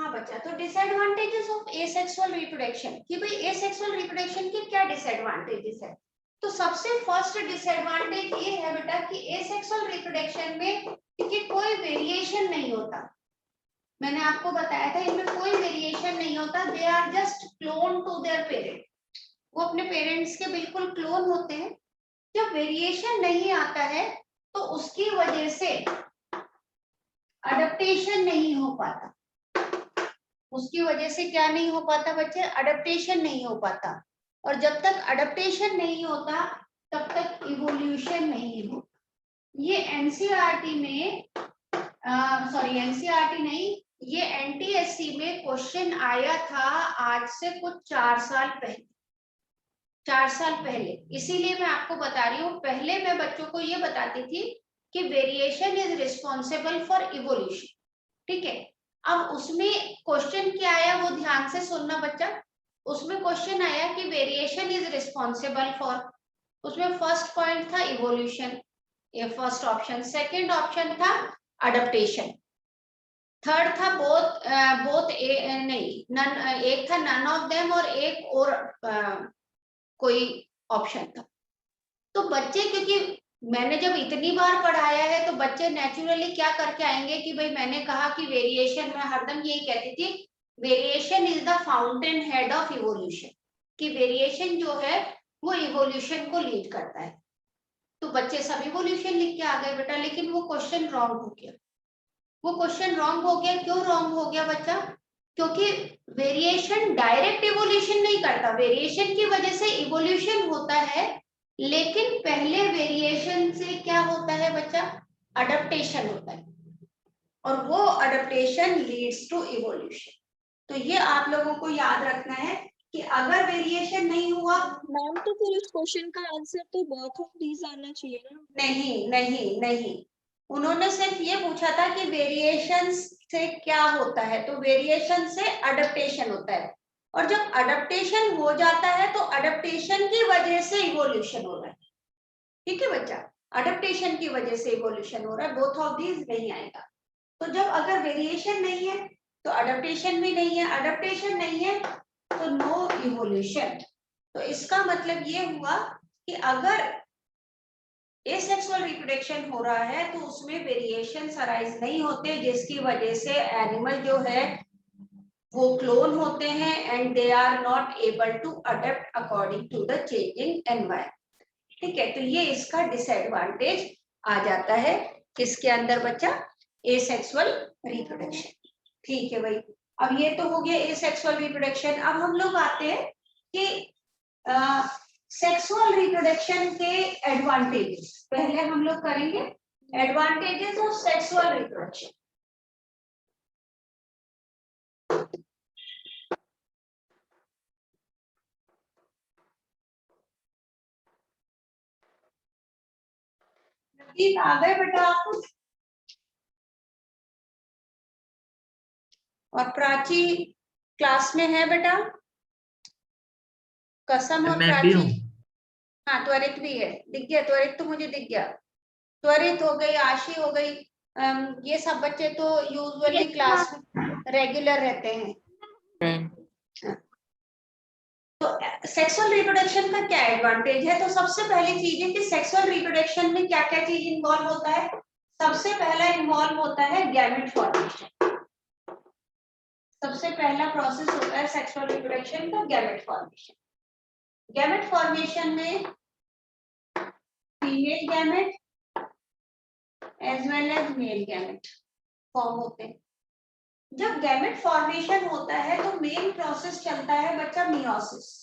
हाँ बच्चा, तो डिसएडवांटेजेस ऑफ एसेक्सुअल रिप्रोडक्शन कि भाई एसेक्सुअल रिप्रोडक्शन के क्या डिसएडवांटेजेस है। तो सबसे फर्स्ट डिसएडवांटेज ये है बेटा कि एसेक्सुअल रिप्रोडक्शन में कि कोई वेरिएशन नहीं होता। मैंने आपको बताया था इनमें कोई वेरिएशन नहीं होता, they are just clone to their parent, वो अपने पेरेंट्स के बिल्कुल क्लोन होते हैं। जब वेरिएशन नहीं आता है तो उसकी वजह से अडेप्टेशन नहीं हो पाता। उसकी वजह से क्या नहीं हो पाता बच्चे, अडेप्टेशन नहीं हो पाता। और जब तक अडेप्टेशन नहीं होता तब तक इवोल्यूशन नहीं होता। ये एनसीईआरटी में सॉरी एनसीईआरटी नहीं, ये एनटीएससी में क्वेश्चन आया था आज से कुछ 4 साल पहले। 4 साल पहले, इसीलिए मैं आपको बता रही हूँ। पहले मैं बच्चों को ये बताती थी कि variation is responsible for evolution, ठीक है। अब उसमें क्वेश्चन क्या आया वो ध्यान से सुनना बच्चा। उसमें क्वेश्चन आया कि वेरिएशन इज रिस्पॉन्सिबल फॉर, उसमें फर्स्ट पॉइंट था इवोल्यूशन, ये फर्स्ट ऑप्शन। सेकंड ऑप्शन था अडेप्टेशन। थर्ड था बोथ बोथ नहीं नन, एक था नन ऑफ देम और एक और कोई ऑप्शन था। तो बच्चे, क्योंकि मैंने जब इतनी बार पढ़ाया है तो बच्चे नेचुरली क्या करके आएंगे कि भाई मैंने कहा कि वेरिएशन, में हरदम यही कहती थी variation is the fountain head of evolution, कि वेरिएशन जो है वो इवोल्यूशन को लीड करता है। तो बच्चे सब इवोल्यूशन लिख के आ गए बेटा, लेकिन वो क्वेश्चन रॉन्ग हो गया। वो क्वेश्चन रॉन्ग हो गया, क्यों रॉन्ग हो गया बच्चा? क्योंकि वेरिएशन डायरेक्ट इवोल्यूशन नहीं करता, वेरिएशन की वजह से इवोल्यूशन होता है, लेकिन पहले वेरिएशन से क्या होता है बच्चा, अडेप्टेशन होता है, और वो अडेप्टेशन लीड्स टू इवोल्यूशन। तो ये आप लोगों को याद रखना है कि अगर वेरिएशन नहीं हुआ मैम, तो फिर इस क्वेश्चन का आंसर तो बोथ ऑफ दीज आना चाहिए ना? नहीं नहीं नहीं, उन्होंने सिर्फ ये पूछा था कि वेरिएशन से क्या होता है, तो वेरिएशन से अडेप्टेशन होता है, और जब अडेप्टेशन हो जाता है तो अडेप्टेशन की वजह से इवोल्यूशन हो रहा है, ठीक है बच्चा। अडेप्टेशन की वजह से इवोल्यूशन हो रहा है, बोथ ऑफ दीज नहीं आएगा। तो जब अगर वेरिएशन नहीं है तो अडेप्टेशन भी नहीं है, अडेप्टेशन नहीं है तो नो इवोल्यूशन। तो इसका मतलब ये हुआ कि अगर एसेक्सुअल रिप्रोडक्शन हो रहा है तो उसमें वेरिएशंस अराइज नहीं होते, जिसकी वजह से एनिमल जो है वो क्लोन होते हैं and they are not able to adapt according to the changing environment, ठीक है। तो ये इसका डिसएडवांटेज आ जाता है किसके अंदर बच्चा, एसेक्सुअल रिप्रोडक्शन, ठीक है भाई। अब ये तो हो गया एसेक्सुअल रिप्रोडक्शन। अब हम लोग आते हैं कि सेक्सुअल रिप्रोडक्शन के एडवांटेजेस पहले हम लोग करेंगे, एडवांटेजेस ऑफ सेक्सुअल रिप्रोडक्शन। आ गए बेटा आप, और प्राची क्लास में है बेटा, कसम और मैं भी प्राची। हूँ। हाँ त्वरित भी है, दिख गया, त्वरित तो मुझे दिख गया, त्वरित हो गई, आशी हो गई, ये सब बच्चे तो यूजुअली क्लास में रेगुलर रहते हैं। तो सेक्सुअल रिप्रोडक्शन का क्या एडवांटेज है? तो सबसे पहली चीज है कि सेक्सुअल रिप्रोडक्शन में क्या क्या चीज इन्वॉल्व होता है। सबसे पहला इन्वॉल्व होता है गैमेट फॉर्मेशन। सबसे पहला प्रोसेस होता है सेक्सुअल रिप्रोडक्शन का गैमेट फॉर्मेशन। गैमेट फॉर्मेशन में female gamete as well as male gamete form होते हैं। जब गैमेट फॉर्मेशन होता है तो मेन प्रोसेस चलता है बच्चा मियोसिस।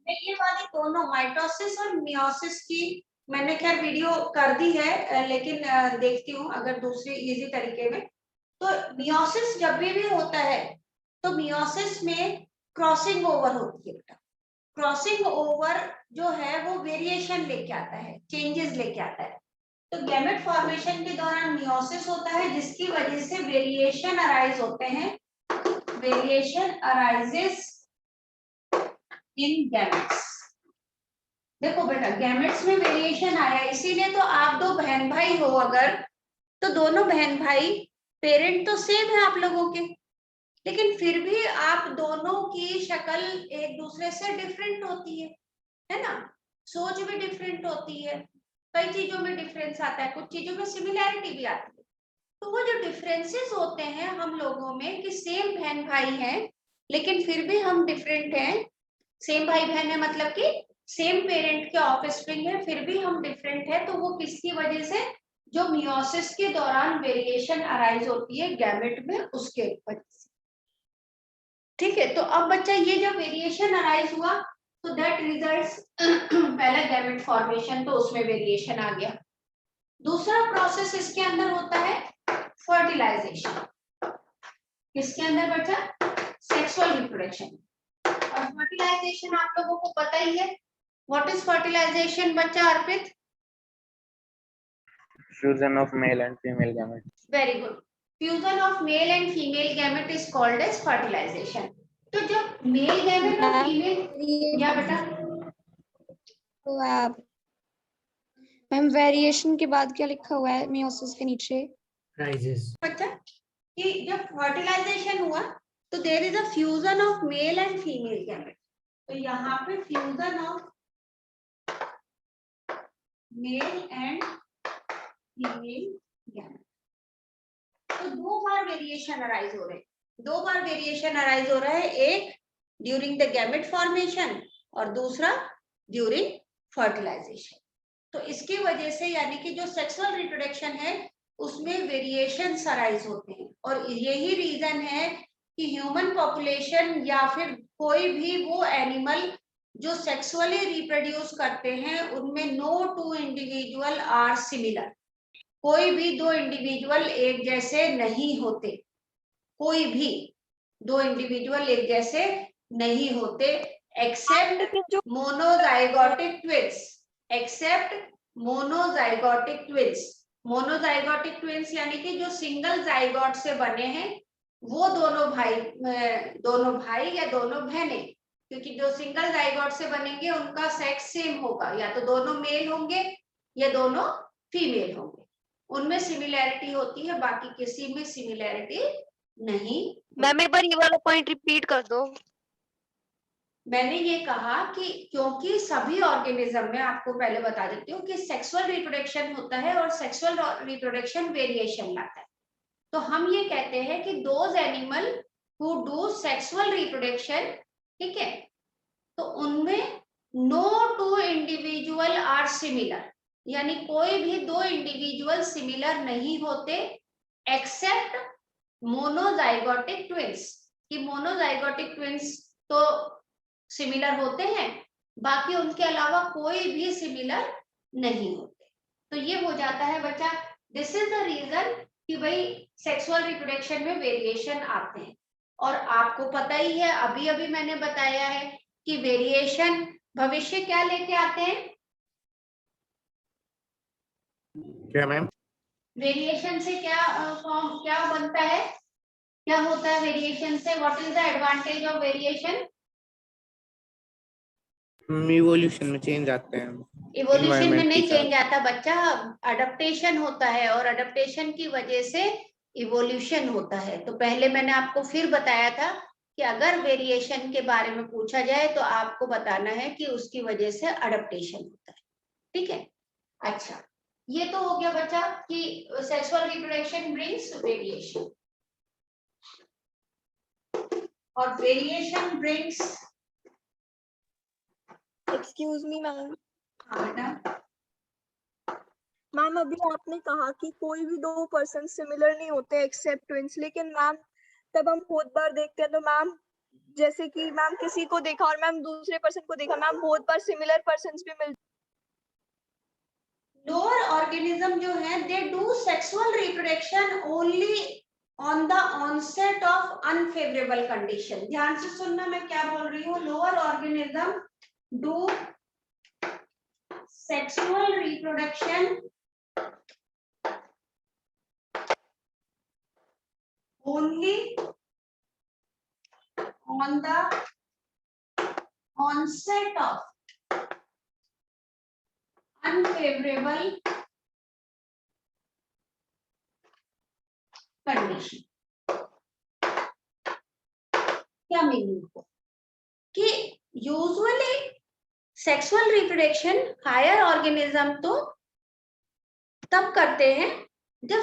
ये वाली दोनों माइटोसिस और मियोसिस की मैंने खैर वीडियो कर दी है, लेकिन देखती हूँ अगर दूसरे इजी तरीके में। तो मियोसिस जब भी होता है तो मियोसिस में क्रॉसिंग ओवर होती है बेटा। क्रॉसिंग ओवर जो है वो वेरिएशन लेके आता है, चेंजेस लेके आता है। तो गैमेट फॉर्मेशन के दौरान मियोसिस होता है, जिसकी वजह से वेरिएशन अराइज होते हैं, वेरिएशन अराइजेस इन गैमेट्स। देखो बेटा गैमेट्स में वेरिएशन आया, इसीलिए तो आप दो बहन भाई हो अगर, तो दोनों बहन भाई पेरेंट तो सेम है आप लोगों के, लेकिन फिर भी आप दोनों की शक्ल एक दूसरे से डिफरेंट होती है ना, सोच भी डिफरेंट होती है, कई चीजों में डिफरेंस आता है, कुछ चीजों में सिमिलैरिटी भी आती है। तो वो जो डिफरेंसेस होते हैं हम लोगों में कि सेम बहन भाई हैं लेकिन फिर भी हम डिफरेंट हैं, सेम भाई बहन है मतलब कि सेम पेरेंट के ऑफस्प्रिंग है फिर भी हम डिफरेंट है, तो वो किसकी वजह से, जो मियोसिस के दौरान वेरिएशन अराइज होती है गैमेट में उसके वजह से। ठीक है, तो अब बच्चा ये जब वेरिएशन अराइज हुआ तो दैट रिजल्ट्स पहला गैमेट फॉर्मेशन, तो उसमें वेरिएशन आ गया। दूसरा प्रोसेस इसके अंदर होता है फर्टिलाइजेशन। किसके अंदर बच्चा, सेक्सुअल रिप्रोडक्शन। और फर्टिलाइजेशन आप लोगों को पता ही है, व्हाट इज फर्टिलाइजेशन बच्चा अर्पित? Fusion of male and female gametes. Very good, fusion of male and female gamete is called as fertilisation. तो जब मेल गैमेट और फीमेल, या बेटा तो आप मैम वेरिएशन के बाद क्या लिखा हुआ है मियोसिस के नीचे? Rises. बच्चा कि जब फर्टिलाइजेशन हुआ तो there is a fusion of male and female gamete, तो यहाँ पे fusion of male and female gamete, तो दो बार वेरिएशन अराइज हो रहे हैं, दो बार वेरिएशन अराइज हो रहा है, एक ड्यूरिंग द गैमेट फॉर्मेशन और दूसरा ड्यूरिंग फर्टिलाइजेशन। तो इसकी वजह से यानी कि जो सेक्सुअल रिप्रोडक्शन है उसमें वेरिएशन अराइज होते हैं, और यही रीजन है कि ह्यूमन पॉपुलेशन या फिर कोई भी वो एनिमल जो सेक्सुअली रिप्रोड्यूस करते हैं उनमें no two individual are similar, कोई भी दो इंडिविजुअल एक जैसे नहीं होते, कोई भी दो इंडिविजुअल एक जैसे नहीं होते except monozygotic twins, except monozygotic twins. Monozygotic twins यानी कि जो सिंगल जाइगोट से बने हैं वो दोनों भाई या दोनों बहनें, क्योंकि जो सिंगल जाइगोट से बनेंगे उनका सेक्स सेम होगा, या तो दोनों मेल होंगे या दोनों फीमेल होंगे, उनमें सिमिलैरिटी होती है, बाकी किसी में सिमिलैरिटी नहीं। मैम एक बार ये वाला पॉइंट रिपीट कर दो। मैंने ये कहा कि क्योंकि सभी ऑर्गेनिज्म में, आपको पहले बता देती हूँ कि सेक्सुअल रिप्रोडक्शन होता है और सेक्सुअल रिप्रोडक्शन वेरिएशन लाता है, तो हम ये कहते हैं कि those animal who do sexual reproduction, ठीक है, तो उनमें no two individual are similar, यानी कोई भी दो इंडिविजुअल सिमिलर नहीं होते एक्सेप्ट मोनोजाइगोटिक ट्विंस, कि मोनोजाइगोटिक ट्विंस तो सिमिलर होते हैं, बाकी उनके अलावा कोई भी सिमिलर नहीं होते। तो ये हो जाता है बच्चा, दिस इज द रीजन कि भाई सेक्सुअल रिप्रोडक्शन में वेरिएशन आते हैं। और आपको पता ही है, अभी अभी मैंने बताया है कि वेरिएशन भविष्य क्या लेके आते हैं, क्या मैम? वेरिएशन से क्या फॉर्म क्या बनता है, क्या होता है वेरिएशन से, what is the advantage of variation? Evolution में चेंज आते हैं, इवोल्यूशन में environment नहीं के साथ। चेंज आता बच्चा, अडेप्टेशन होता है, और अडेप्टेशन की वजह से इवोल्यूशन होता है। तो पहले मैंने आपको फिर बताया था कि अगर वेरिएशन के बारे में पूछा जाए तो आपको बताना है कि उसकी वजह से अडेप्टेशन होता है, ठीक है। अच्छा, ये तो हो गया बच्चा कि सेक्सुअल रिप्रोडक्शन ब्रिंग्स वेरिएशन, और variation brings, excuse me ma'am. हाँ बेटा, मैम अभी आपने कहा कि कोई भी दो पर्सन सिमिलर नहीं होते एक्सेप्ट ट्विंस, लेकिन मैम तब हम बहुत बार देखते हैं, तो मैम जैसे कि मैम किसी को देखा और मैम दूसरे पर्सन को देखा, मैम बहुत बार सिमिलर पर्सन्स भी मिलते। लोअर ऑर्गेनिज्म जो है they do sexual reproduction only on the onset of unfavourable condition. ध्यान से सुनना मैं क्या बोल रही हूँ, lower organism do sexual reproduction only on the onset of unfavorable condition. क्या मीनिंग हो कि usually sexual reproduction higher organism तो तब करते हैं जब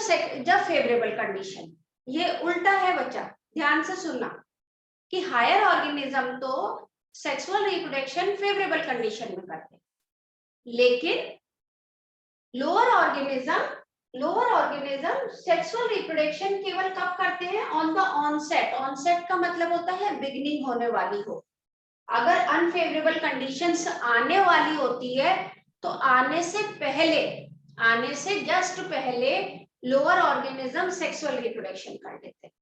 फेवरेबल कंडीशन, ये उल्टा है बच्चा, ध्यान से सुनना कि हायर ऑर्गेनिज्म तो सेक्सुअल रिप्रोडक्शन फेवरेबल कंडीशन में करते हैं, लेकिन लोअर ऑर्गेनिज्म सेक्सुअल रिप्रोडक्शन केवल कब करते हैं? On the onset. ऑनसेट का मतलब होता है बिगिनिंग होने वाली हो। अगर अनफेवरेबल कंडीशंस आने वाली होती है तो आने से जस्ट पहले लोअर ऑर्गेनिज्म सेक्सुअल रिप्रोडक्शन कर देते हैं।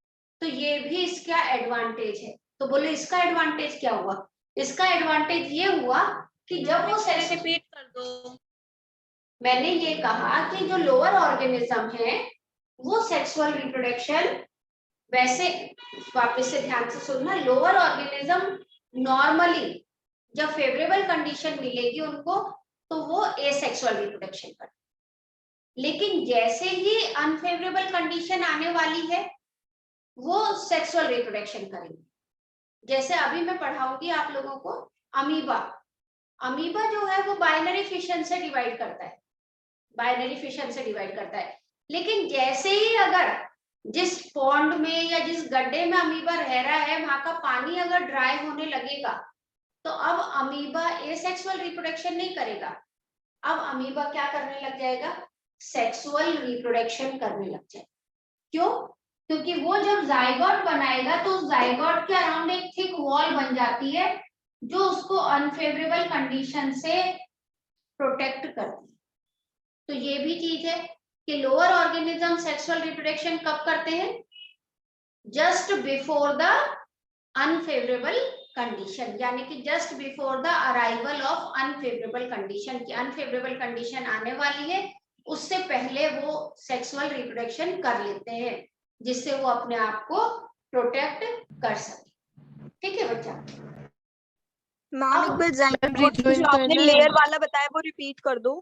तो ये भी इसका एडवांटेज है। तो बोलो इसका एडवांटेज क्या हुआ? इसका एडवांटेज ये हुआ कि जब वो रिपीट कर दो। मैंने ये कहा कि जो लोअर ऑर्गेनिज्म है वो सेक्सुअल रिप्रोडक्शन, वैसे वापस से ध्यान से सुनना, लोअर ऑर्गेनिज्म नॉर्मली जब फेवरेबल कंडीशन मिलेगी उनको तो वो एसेक्सुअल रिप्रोडक्शन करते, लेकिन जैसे ही अनफेवरेबल कंडीशन आने वाली है वो सेक्सुअल रिप्रोडक्शन करेंगे। जैसे अभी मैं पढ़ाऊंगी आप लोगों को अमीबा जो है वो बाइनरी फिशन से डिवाइड करता है, लेकिन जैसे ही अगर जिस पॉन्ड में या जिस गड्ढे में अमीबा रह रहा है वहां का पानी अगर ड्राई होने लगेगा तो अब अमीबा एसेक्सुअल रिप्रोडक्शन नहीं करेगा, अब अमीबा क्या करने लग जाएगा? सेक्सुअल रिप्रोडक्शन करने लग जाएगा। क्यों? क्योंकि वो जब जाइगोट बनाएगा तो उस जाइगोट के अराउंड एक थिक वॉल बन जाती है जो उसको अनफेवरेबल कंडीशन से प्रोटेक्ट करती है। तो ये भी चीज है कि लोअर ऑर्गेनिज्म सेक्सुअल रिप्रोडक्शन कब करते हैं? Just before the unfavourable condition, यानी कि just before the arrival of unfavourable condition, की अनफेवरेबल कंडीशन आने वाली है उससे पहले वो सेक्सुअल रिप्रोडक्शन कर लेते हैं जिससे वो अपने आप को प्रोटेक्ट कर सके। ठीक है बच्चा? मैम एक बार rejoin जो आपने करना है। लेयर वाला बताया वो रिपीट कर दो।